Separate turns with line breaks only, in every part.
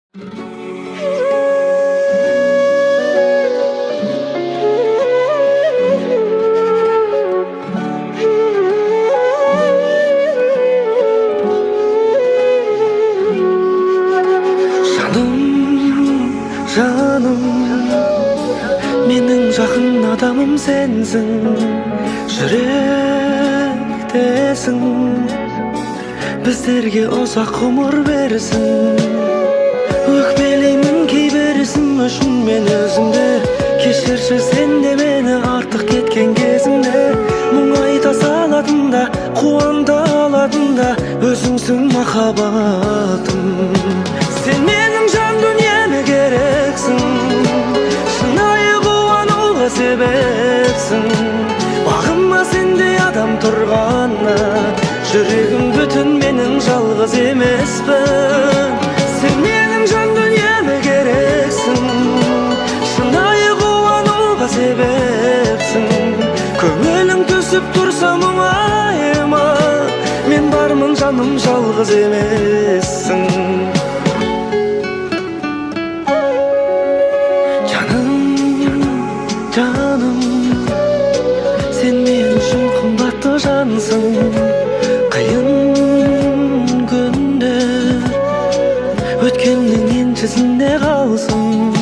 Жаным, менің жақын адамым сенсің, жүректесің, біздерге ұзақ ғұмыр берсін. Өкпелеймін кейбірісім үшін мен өзімді, кешірші сен де мені артық кеткен кезімде. Мұң айта салатында, қуанта алатында өзіңсің махаббатым. Сен менің жан дүниеме керексің, шынайы қуануға себепсің. Бағыма сендей адам тұрғанына, жүрегім бүтін, менің жалғыз емеспін. Сен менің жан дүниеме керексің, шынайы қуануға себепсің. Көңілің түсіп тұрса мұңайма, мен бармын жаным, жалғыз емессің. Жаным, сен мен үшін қымбатты жансың. Қиын күндер өткеннің еншісінде қалсын.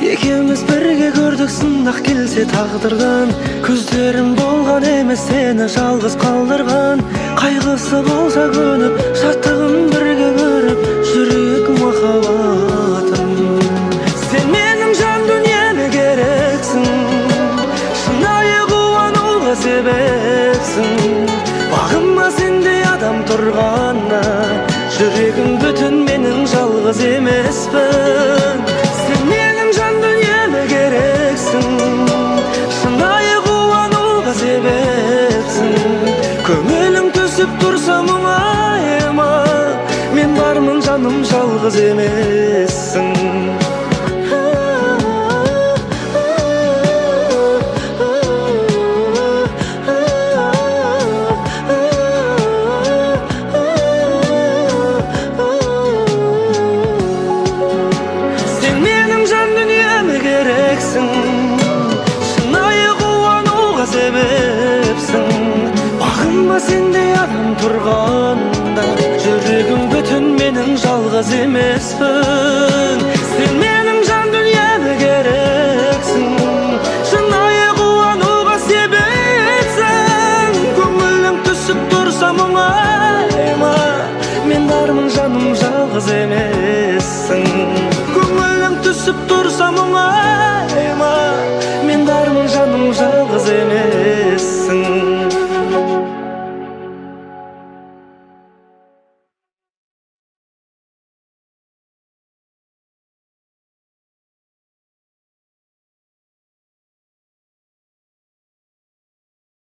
Екеуміз бірге көрдік сынақ келсе тағдырдан. Көздерім болған емес сені жалғыз қалдырған. Қайғысы болса көніп, шаттығын бірге көріп жүрек махаббатым. Сен менің жан дүниеме керексің, шынайы қуануға себепсің. Бағыма сендей адам тұрғанына, жүрегім бүтін, менің жалғыз емеспін. Сен менің жан дүниеме керексің, шынайы қуануға себепсің. Көңілің түсіп тұрса мұңайма, мен бармын жаным, жалғыз емессің. Шынайы қуануға себепсің. Бағыма сендей адам тұрғанда, жүрегім бүтін, менің жалғыз емеспін. Сен менің жан дүниеме керексің, шынайы қуануға себепсің. Көңілің түсіп тұрса мұңайма, мен бармын жаным, жалғыз емессің. Көңілің түсіп тұрса мұңайма, мен бармын жаным, жалғыз емес.